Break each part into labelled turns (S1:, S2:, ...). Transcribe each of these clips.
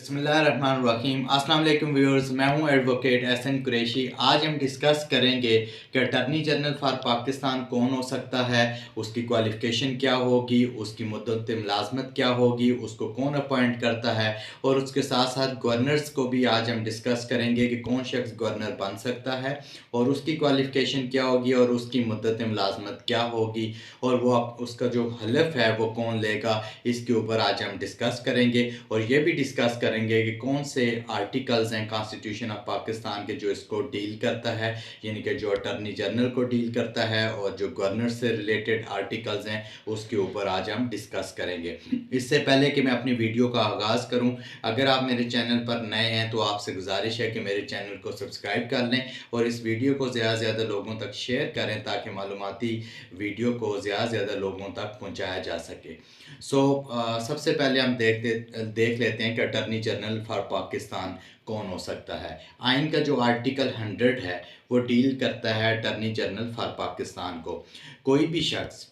S1: बिस्मिल्लाहिर्रहमानिर्रहीम। अस्सलाम वालेकुम व्यूअर्स, मैं हूं एडवोकेट एहसन कुरैशी। आज हम डिस्कस करेंगे कि अटॉर्नी जनरल फॉर पाकिस्तान कौन हो सकता है, उसकी क्वालिफ़िकेशन क्या होगी, उसकी मुद्दत मुलाजमत क्या होगी, उसको कौन अपॉइंट करता है, और उसके साथ साथ गवर्नर्स को भी आज हम डिस्कस करेंगे कि कौन शख्स गवर्नर बन सकता है और उसकी क्वालिफ़िकेशन क्या होगी और उसकी मुद्दत मुलाजमत क्या होगी, और वो उसका जो हलफ है वो कौन लेगा। इसके ऊपर आज हम डिस्कस करेंगे और ये भी डिस्कस करेंगे कि कौन से आर्टिकल्स हैं कॉन्स्टिट्यूशन ऑफ पाकिस्तान के जो इसको डील करता है, यानी कि जो अटॉर्नी जनरल को डील करता है, और जो गवर्नर से रिलेटेड आर्टिकल्स हैं उसके ऊपर आज हम डिस्कस करेंगे। इससे पहले कि मैं अपनी वीडियो का आगाज़ करूं, अगर आप मेरे चैनल पर नए हैं तो आपसे गुजारिश है कि मेरे चैनल को सब्सक्राइब कर लें और इस वीडियो को ज़्यादा से ज़्यादा लोगों तक शेयर करें ताकि मालूमाती वीडियो को ज़्यादा से ज़्यादा लोगों तक पहुँचाया जा सके। सबसे पहले हम देख लेते हैं कि अटॉर्नी जनरल फॉर पाकिस्तान कौन हो सकता है। आइन का जो आर्टिकल 100 है वो डील करता है अटॉर्नी जनरल फॉर पाकिस्तान को। कोई भी शख्स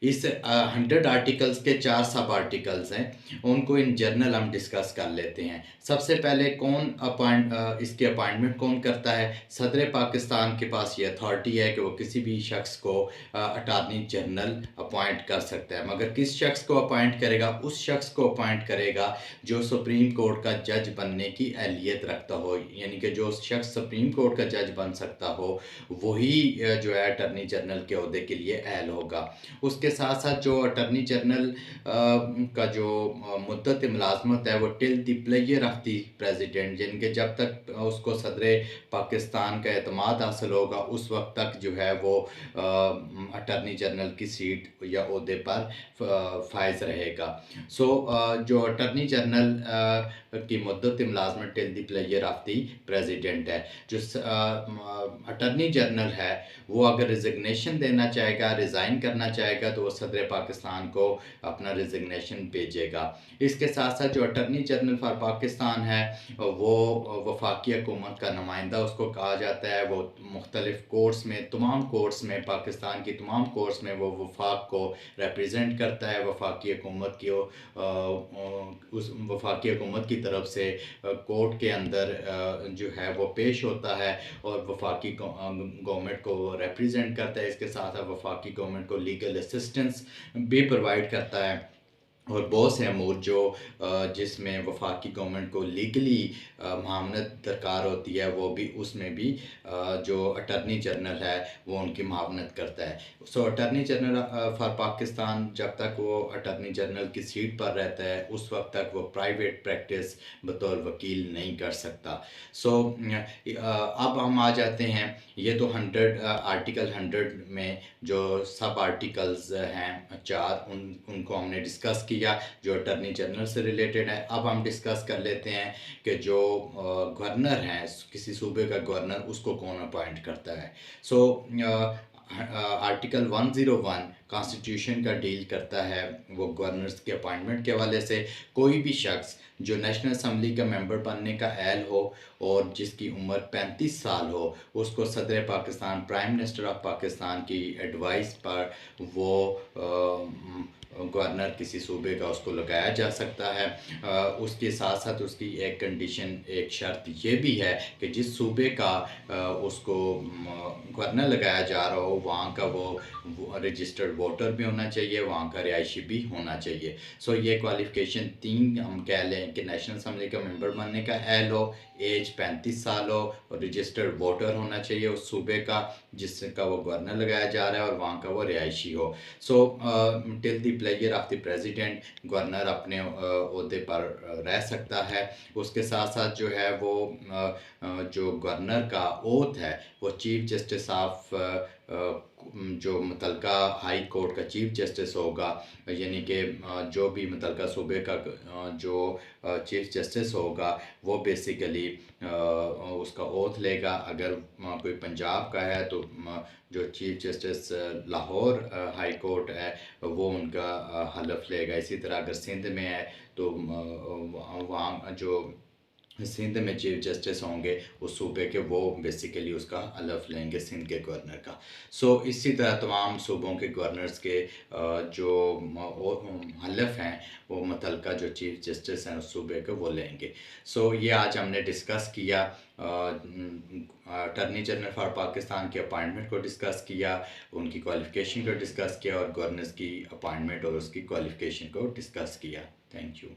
S1: इस 100 आर्टिकल्स के 4 सब आर्टिकल्स हैं, उनको इन जनरल हम डिस्कस कर लेते हैं। सबसे पहले इसकी अपॉइंटमेंट कौन करता है। सदर पाकिस्तान के पास ये अथॉरिटी है कि वो किसी भी शख्स को अटॉर्नी जनरल अपॉइंट कर सकता है, मगर किस शख्स को अपॉइंट करेगा, उस शख्स को अपॉइंट करेगा जो सुप्रीम कोर्ट का जज बनने की अहलियत रखता हो, यानी कि जो शख्स सुप्रीम कोर्ट का जज बन सकता हो वही जो है अटॉर्नी जनरल के ओहदे के लिए अहल होगा। उसके साथ साथ जो अटॉर्नी जनरल का जो मुद्दत मुलाजमत है वो till the pleasure of the president, यानी कि जब तक उसको सदर पाकिस्तान का एतमाद हासिल होगा उस वक्त तक जो है वो अटॉर्नी जनरल की सीट या ओहदे पर फायज रहेगा। जो अटॉर्नी जनरल की मुद्दत मुलाजमत till the pleasure of the president है। जो अटॉर्नी जनरल है वो अगर रिजिग्नेशन देना चाहेगा, रिज़ाइन करना चाहेगा, तो वो सदर पाकिस्तान को अपना रिजिग्नेशन भेजेगा। इसके साथ साथ जो अटॉर्नी जनरल फॉर पाकिस्तान है वो वफाकी हुकूमत का नुमाइंदा उसको कहा जाता है। वो मुख्तलिफ कोर्ट्स में, तमाम कोर्ट्स में, पाकिस्तान की तमाम कोर्ट्स में वो वफाक को रिप्रेजेंट करता है। वफाकी हुकूमत की उस वफाकी हुकूमत की तरफ से कोर्ट के अंदर जो है वो पेश होता है और वफाकी गवर्नमेंट को रिप्रेजेंट करता है। इसके साथ साथ वफाकी गवर्नमेंट को लीगल असिस्टेंस भी प्रोवाइड करता है। और बहुत से अमूर जो जिसमें वफाकी गवर्नमेंट को लीगली मामनत दरकार होती है, वो भी उसमें भी जो अटॉर्नी जनरल है वो उनकी मामनत करता है। अटॉर्नी जनरल फॉर पाकिस्तान जब तक वो अटॉर्नी जनरल की सीट पर रहता है उस वक्त तक वो प्राइवेट प्रैक्टिस बतौर वकील नहीं कर सकता। अब हम आ जाते हैं, ये तो 100 आर्टिकल 100 में जो सब आर्टिकल्स हैं 4 उनको हमने डिस्कस किया जो अटॉर्नी जनरल से रिलेटेड है। अब हम डिस्कस कर लेते हैं कि जो गवर्नर हैं, किसी सूबे का गवर्नर, उसको कौन अपॉइंट करता है। आर्टिकल 101 कॉन्स्टिट्यूशन का डील करता है वो गवर्नर्स के अपॉइंटमेंट के हवाले से। कोई भी शख्स जो नेशनल असम्बली का मेंबर बनने का अहल हो और जिसकी उम्र 35 साल हो, उसको सदर Pakistan, prime minister of Pakistan की एडवाइस पर वो गवर्नर किसी सूबे का उसको लगाया जा सकता है। उसके साथ साथ उसकी एक कंडीशन, एक शर्त ये भी है कि जिस सूबे का उसको गवर्नर लगाया जा रहा हो वहाँ का वो रजिस्टर्ड वोटर भी होना चाहिए, वहाँ का रिहायशी भी होना चाहिए। ये क्वालिफ़िकेशन 3 हम कह लें कि नेशनल असम्बली का मेंबर बनने का अहल हो, एज 35 साल हो और रजिस्टर्ड वोटर होना चाहिए उस सूबे का जिसका वो गवर्नर लगाया जा रहा है और वहाँ का वो रिहायशी हो। Till the pleasure of the president governor अपने ओहदे पर रह सकता है। उसके साथ साथ जो है वो जो गवर्नर का ओथ है वो चीफ जस्टिस ऑफ जो मुतलका हाई कोर्ट का चीफ जस्टिस होगा, यानी कि जो भी मुतलका सूबे का जो चीफ जस्टिस होगा वो बेसिकली उसका ओथ लेगा। अगर कोई पंजाब का है तो जो chief justice Lahore high court है वो उनका हलफ लेगा। इसी तरह अगर सिंध में है तो वहाँ जो सिंध में चीफ जस्टिस होंगे उस सूबे के, वो बेसिकली उसका हलफ लेंगे सिंध के गवर्नर का। सो इसी तरह तमाम सूबों के गवर्नर्स के जो हलफ हैं वो मुतलका जो चीफ जस्टिस हैं उस सूबे के वो लेंगे। सो ये आज हमने डिस्कस किया, अटर्नी जनरल फॉर पाकिस्तान की अपॉइंटमेंट को डिस्कस किया, उनकी क्वालिफ़िकेशन को डिस्कस किया और गवर्नर्स की अपॉइंटमेंट और उसकी क्वालिफ़िकेशन को डिस्कस किया। Thank you.